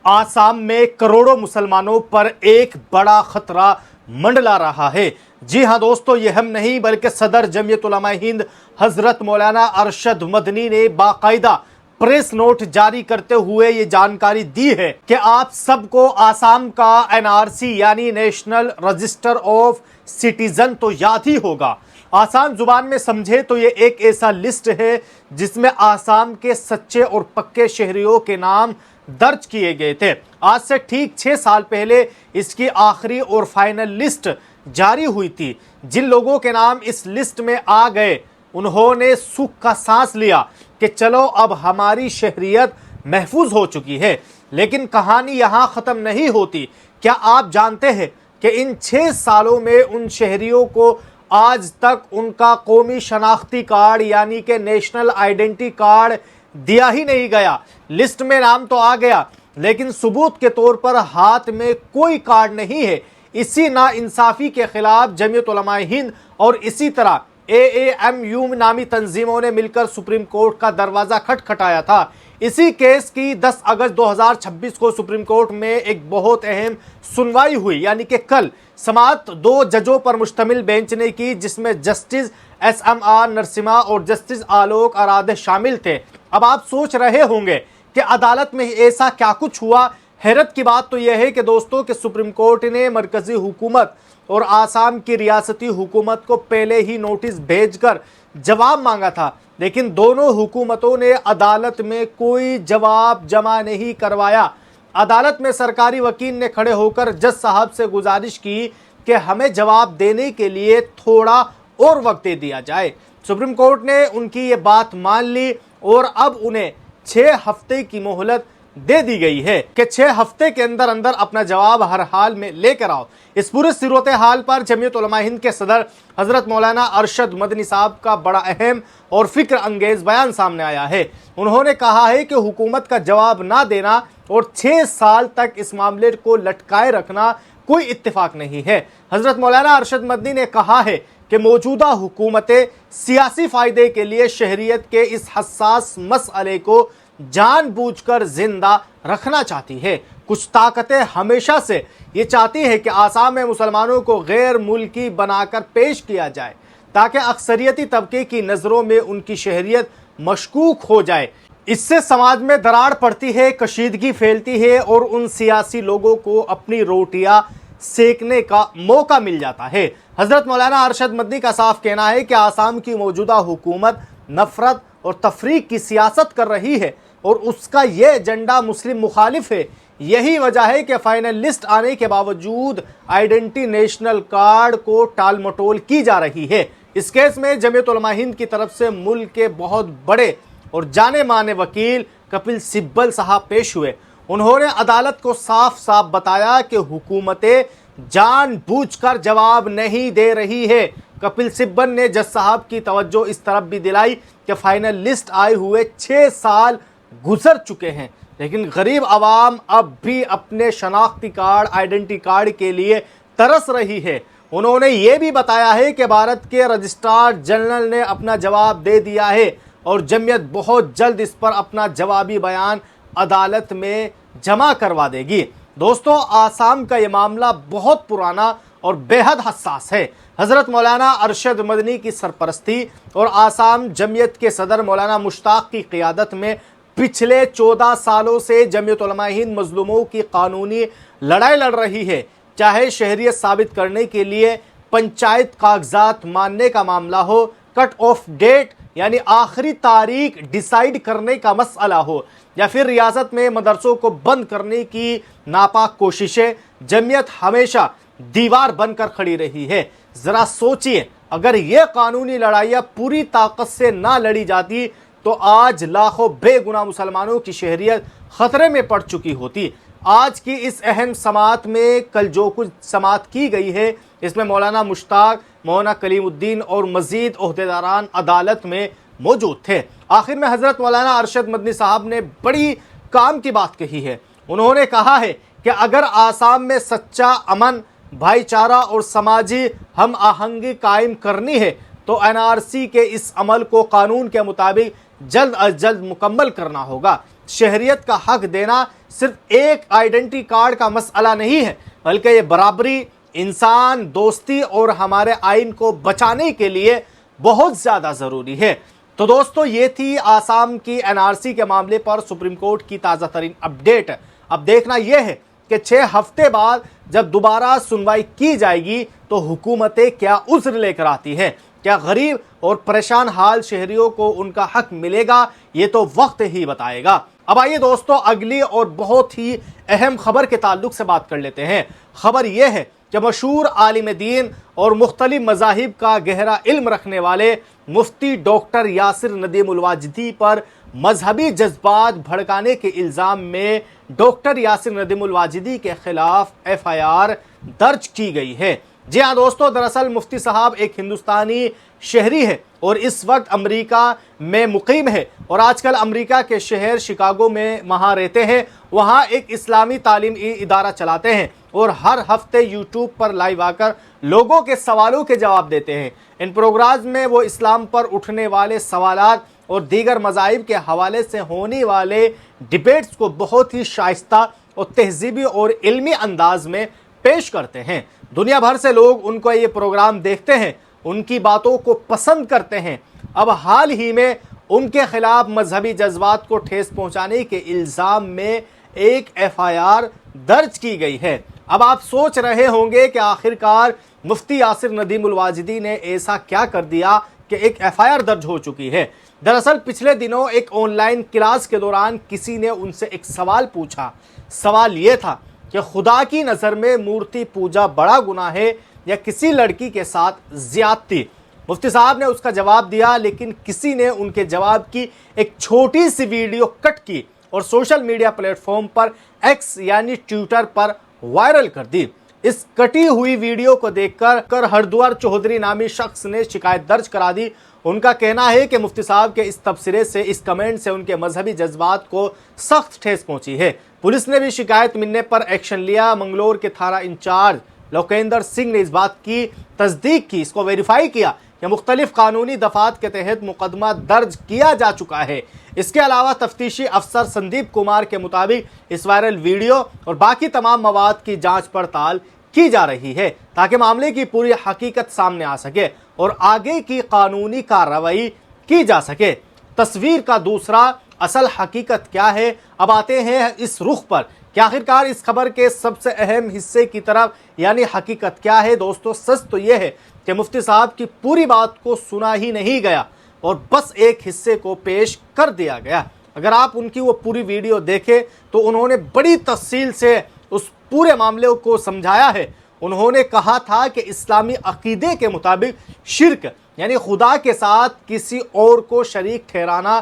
आसाम में करोड़ों मुसलमानों पर एक बड़ा खतरा मंडला रहा है। जी हां दोस्तों, ये हम नहीं बल्कि सदर जमीयत उलमा हिंद हजरत मौलाना अरशद मदनी ने बाकायदा प्रेस नोट जारी करते हुए ये जानकारी दी है कि आप सबको आसाम का एनआरसी यानी नेशनल रजिस्टर ऑफ सिटीजन तो याद ही होगा। आसान जुबान में समझे तो ये एक ऐसा लिस्ट है जिसमें आसाम के सच्चे और पक्के शहरियों के नाम दर्ज किए गए थे। आज से ठीक 6 साल पहले इसकी आखिरी और फाइनल लिस्ट जारी हुई थी। जिन लोगों के नाम इस लिस्ट में आ गए उन्होंने सुख का सांस लिया कि चलो अब हमारी शहरियत महफूज हो चुकी है। लेकिन कहानी यहां खत्म नहीं होती। क्या आप जानते हैं कि इन 6 सालों में उन शहरियों को आज तक उनका कौमी शनाख्ती कार्ड यानी कि नेशनल आइडेंटिटी कार्ड दिया ही नहीं गया। लिस्ट में नाम तो आ गया लेकिन सबूत के तौर पर हाथ में कोई कार्ड नहीं है। इसी नाइंसाफी के खिलाफ जमीयत उलमा हिंद और इसी तरह AAMU नामी तंजीमों ने मिलकर सुप्रीम कोर्ट का दरवाजा खटखटाया था। इसी केस की 10 अगस्त 2026 को सुप्रीम कोर्ट में एक बहुत अहम सुनवाई हुई, यानी कि कल समाअत 2 जजों पर मुश्तमिल बेंच ने की, जिसमें जस्टिस SMR नरसिम्हा और जस्टिस आलोक आराध्य शामिल थे। अब आप सोच रहे होंगे कि अदालत में ऐसा क्या कुछ हुआ। हैरत की बात तो यह है कि दोस्तों कि सुप्रीम कोर्ट ने मरकजी हुकूमत और आसाम की रियासती हुकूमत को पहले ही नोटिस भेजकर जवाब मांगा था, लेकिन दोनों हुकूमतों ने अदालत में कोई जवाब जमा नहीं करवाया। अदालत में सरकारी वकील ने खड़े होकर जज साहब से गुजारिश की कि हमें जवाब देने के लिए थोड़ा और वक्त दे दिया जाए। सुप्रीम कोर्ट ने उनकी ये बात मान ली और अब उन्हें 6 हफ्ते की मोहलत दे दी गई है कि 6 हफ्ते के अंदर अंदर अपना जवाब हर हाल में लेकर आओ। इस पूरे सूरत हाल पर जमीयत उलमा हिंद के सदर हजरत मौलाना अरशद मदनी साहब का बड़ा अहम और फिक्र अंगेज बयान सामने आया है। उन्होंने कहा है कि हुकूमत का जवाब ना देना और 6 साल तक इस मामले को लटकाए रखना कोई इत्तेफाक नहीं है। हजरत मौलाना अरशद मदनी ने कहा है कि मौजूदा हुकूमतें सियासी फायदे के लिए शहरियत के इस हसास मसले को जानबूझकर जिंदा रखना चाहती है। कुछ ताकतें हमेशा से ये चाहती है कि आसाम में मुसलमानों को गैर मुल्की बनाकर पेश किया जाए ताकि अक्सरियती तबके की नज़रों में उनकी शहरियत मशकूक हो जाए। इससे समाज में दरार पड़ती है, कशीदगी फैलती है और उन सियासी लोगों को अपनी रोटियां सेकने का मौका मिल जाता है। हजरत मौलाना अरशद मदनी का साफ कहना है कि आसाम की मौजूदा हुकूमत नफरत और तफरीक की सियासत कर रही है और उसका यह एजेंडा मुस्लिम मुखालिफ है। यही वजह है कि फाइनल लिस्ट आने के बावजूद आइडेंटिटी नेशनल कार्ड को टाल मटोल की जा रही है। इस केस में जमीयत उलमा हिंद की तरफ से मुल्क के बहुत बड़े और जाने माने वकील कपिल सिब्बल साहब पेश हुए। उन्होंने अदालत को साफ साफ बताया कि हुकूमतें जानबूझकर जवाब नहीं दे रही है। कपिल सिब्बल ने जज साहब की तवज्जो इस तरफ भी दिलाई कि फाइनल लिस्ट आए हुए 6 साल गुजर चुके हैं, लेकिन गरीब आवाम अब भी अपने शनाख्ती कार्ड आइडेंटिटी कार्ड के लिए तरस रही है। उन्होंने ये भी बताया है कि भारत के रजिस्ट्रार जनरल ने अपना जवाब दे दिया है और जमीयत बहुत जल्द इस पर अपना जवाबी बयान अदालत में जमा करवा देगी। दोस्तों, आसाम का ये मामला बहुत पुराना और बेहद हसास है। हजरत मौलाना अरशद मदनी की सरपरस्ती और आसाम जमीयत के सदर मौलाना मुश्ताक की क़ियादत में पिछले 14 सालों से जमीयत उलमा हिंद मजलूमों की कानूनी लड़ाई लड़ रही है। चाहे शहरियत साबित करने के लिए पंचायत कागजात मानने का मामला हो, कट ऑफ डेट यानी आखिरी तारीख डिसाइड करने का मसला हो, या फिर रियासत में मदरसों को बंद करने की नापाक कोशिशें, जमीयत हमेशा दीवार बनकर खड़ी रही है। जरा सोचिए, अगर ये कानूनी लड़ाइयाँ पूरी ताकत से ना लड़ी जाती तो आज लाखों बेगुनाह मुसलमानों की शहरियत खतरे में पड़ चुकी होती। आज की इस अहम समाअत में कल जो कुछ समाअत की गई है, इसमें मौलाना मुश्ताक, मौलाना कलीमुद्दीन और मजीद ओहदेदारान अदालत में मौजूद थे। आखिर में हजरत मौलाना अरशद मदनी साहब ने बड़ी काम की बात कही है। उन्होंने कहा है कि अगर आसाम में सच्चा अमन, भाईचारा और समाजी हम आहंगी कायम करनी है तो NRC के इस अमल को कानून के मुताबिक जल्द अज जल्द मुकम्मल करना होगा। शहरियत का हक देना सिर्फ एक आइडेंटिटी कार्ड का मसला नहीं है, बल्कि ये बराबरी, इंसान दोस्ती और हमारे आइन को बचाने के लिए बहुत ज़्यादा ज़रूरी है। तो दोस्तों, ये थी आसाम की एनआरसी के मामले पर सुप्रीम कोर्ट की ताज़ा तरीन अपडेट। अब देखना यह है कि 6 हफ्ते बाद जब दोबारा सुनवाई की जाएगी तो हुकूमतें क्या उज़्र लेकर आती हैं। क्या गरीब और परेशान हाल शहरियों को उनका हक मिलेगा, ये तो वक्त ही बताएगा। अब आइए दोस्तों, अगली और बहुत ही अहम खबर के ताल्लुक से बात कर लेते हैं। खबर यह है कि मशहूर आलिम दीन और मुख्तलिफ मज़ाहिब का गहरा इल्म रखने वाले मुफ्ती डॉक्टर यासिर नदीम उल वाजिदी पर मजहबी जज्बात भड़काने के इल्ज़ाम में डॉक्टर यासिर नदीम उल वाजिदी के खिलाफ FIR दर्ज की गई है। जी हाँ दोस्तों, दरअसल मुफ्ती साहब एक हिंदुस्तानी शहरी है और इस वक्त अमेरिका में मुकीम है और आजकल अमेरिका के शहर शिकागो में वहाँ रहते हैं। वहाँ एक इस्लामी तालीमी इदारा चलाते हैं और हर हफ्ते यूट्यूब पर लाइव आकर लोगों के सवालों के जवाब देते हैं। इन प्रोग्राम्स में वो इस्लाम पर उठने वाले सवालात और दीगर मज़ाहिब के हवाले से होने वाले डिबेट्स को बहुत ही शाइस्ता और तहजीबी और इल्मी अंदाज में पेश करते हैं। दुनिया भर से लोग उनको ये प्रोग्राम देखते हैं, उनकी बातों को पसंद करते हैं। अब हाल ही में उनके खिलाफ मजहबी जज्बात को ठेस पहुंचाने के इल्ज़ाम में एक FIR दर्ज की गई है। अब आप सोच रहे होंगे कि आखिरकार मुफ्ती यासिर नदीम उल वाजिदी ने ऐसा क्या कर दिया कि एक FIR दर्ज हो चुकी है। दरअसल पिछले दिनों एक ऑनलाइन क्लास के दौरान किसी ने उनसे एक सवाल पूछा। सवाल ये था कि खुदा की नज़र में मूर्ति पूजा बड़ा गुनाह है या किसी लड़की के साथ ज्यादती। मुफ्ती साहब ने उसका जवाब दिया, लेकिन किसी ने उनके जवाब की एक छोटी सी वीडियो कट की और सोशल मीडिया प्लेटफॉर्म पर X यानी ट्विटर पर वायरल कर दी। इस कटी हुई वीडियो को देखकर हरद्वार चौधरी नामी शख्स ने शिकायत दर्ज करा दी। उनका कहना है कि मुफ्ती साहब के इस तबसरे से, इस कमेंट से उनके मजहबी जज्बात को सख्त ठेस पहुंची है। पुलिस ने भी शिकायत मिलने पर एक्शन लिया। मंगलोर के थाना इंचार्ज लोकेंद्र सिंह ने इस बात की तस्दीक की, इसको वेरीफाई किया कि मुख्तलिफ कानूनी दफात के तहत मुकदमा दर्ज किया जा चुका है। इसके अलावा तफ्तीशी अफसर संदीप कुमार के मुताबिक इस वायरल वीडियो और बाकी तमाम मवाद की जांच पड़ताल की जा रही है ताकि मामले की पूरी हकीकत सामने आ सके और आगे की कानूनी कार्रवाई की जा सके। तस्वीर का दूसरा असल हकीकत क्या है, अब आते हैं इस रुख पर कि आखिरकार इस खबर के सबसे अहम हिस्से की तरफ, यानी हकीकत क्या है। दोस्तों, सच तो यह है कि मुफ्ती साहब की पूरी बात को सुना ही नहीं गया और बस एक हिस्से को पेश कर दिया गया। अगर आप उनकी वो पूरी वीडियो देखें तो उन्होंने बड़ी तफसील से उस पूरे मामले को समझाया है। उन्होंने कहा था कि इस्लामी अकीदे के मुताबिक शिर्क यानी खुदा के साथ किसी और को शरीक ठहराना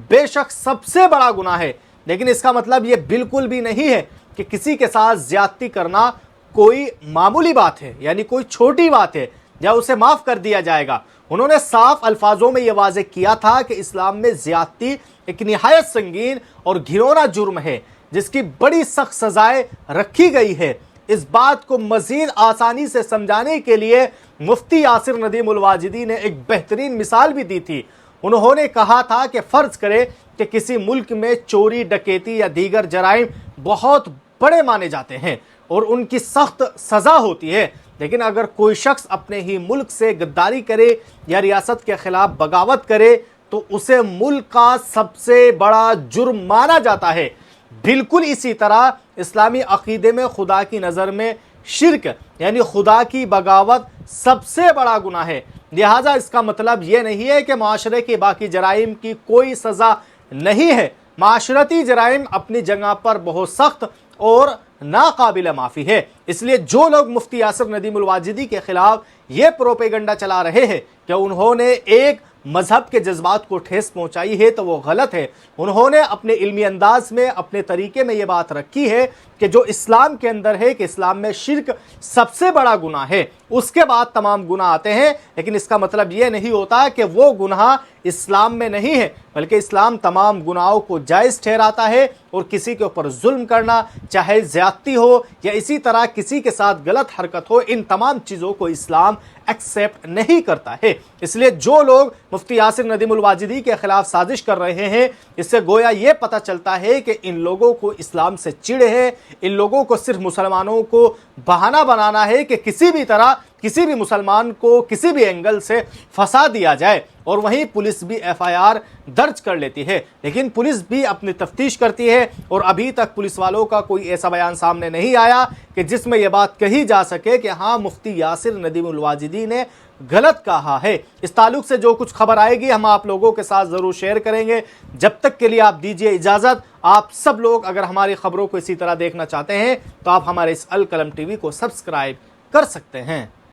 बेशक सबसे बड़ा गुनाह है, लेकिन इसका मतलब ये बिल्कुल भी नहीं है कि किसी के साथ ज्यादती करना कोई मामूली बात है, यानी कोई छोटी बात है या उसे माफ कर दिया जाएगा। उन्होंने साफ अल्फाजों में यह वाज़ेह किया था कि इस्लाम में ज्यादती एक निहायत संगीन और घिनौना जुर्म है जिसकी बड़ी सख्त सजाएं रखी गई है। इस बात को मजीद आसानी से समझाने के लिए मुफ्ती यासिर नदीम उल वाजिदी ने एक बेहतरीन मिसाल भी दी थी। उन्होंने कहा था कि फ़र्ज़ करें कि किसी मुल्क में चोरी, डकैती या दीगर जराइम बहुत बड़े माने जाते हैं और उनकी सख्त सज़ा होती है, लेकिन अगर कोई शख्स अपने ही मुल्क से गद्दारी करे या रियासत के खिलाफ बगावत करे तो उसे मुल्क का सबसे बड़ा जुर्म माना जाता है। बिल्कुल इसी तरह इस्लामी अकीदे में खुदा की नज़र में शिर्क यानी खुदा की बगावत सबसे बड़ा गुनाह है। लिहाजा इसका मतलब ये नहीं है कि माशरे के बाकी जराइम की कोई सज़ा नहीं है। माशरती जराइम अपनी जगह पर बहुत सख्त और नाकाबिल माफ़ी है। इसलिए जो लोग मुफ्ती यासिर नदीम उल वाजिदी के खिलाफ ये प्रोपेगंडा चला रहे हैं कि उन्होंने एक मजहब के जज्बात को ठेस पहुंचाई है, तो वो गलत है। उन्होंने अपने इल्मी अंदाज में, अपने तरीके में ये बात रखी है कि जो इस्लाम के अंदर है कि इस्लाम में शिर्क सबसे बड़ा गुनाह है, उसके बाद तमाम गुनाह आते हैं। लेकिन इसका मतलब यह नहीं होता कि वो गुनाह इस्लाम में नहीं है, बल्कि इस्लाम तमाम गुनाहों को जायज़ ठहराता है और किसी के ऊपर जुल्म करना, चाहे ज़्यादती हो या इसी तरह किसी के साथ गलत हरकत हो, इन तमाम चीज़ों को इस्लाम एक्सेप्ट नहीं करता है। इसलिए जो लोग मुफ्ती यासिर नदीमुल वाजिदी के खिलाफ साजिश कर रहे हैं, इससे गोया ये पता चलता है कि इन लोगों को इस्लाम से चिढ़ है, इन लोगों को सिर्फ मुसलमानों को बहाना बनाना है कि किसी भी तरह किसी भी मुसलमान को किसी भी एंगल से फंसा दिया जाए, और वहीं पुलिस भी एफआईआर दर्ज कर लेती है। लेकिन पुलिस भी अपनी तफ्तीश करती है और अभी तक पुलिस वालों का कोई ऐसा बयान सामने नहीं आया कि जिसमें यह बात कही जा सके कि हाँ, मुफ्ती यासिर नदीमुल वाजिदी ने गलत कहा है। इस ताल्लुक से जो कुछ खबर आएगी हम आप लोगों के साथ ज़रूर शेयर करेंगे। जब तक के लिए आप दीजिए इजाज़त। आप सब लोग अगर हमारी खबरों को इसी तरह देखना चाहते हैं तो आप हमारे इस अल कलम टीवी को सब्सक्राइब कर सकते हैं।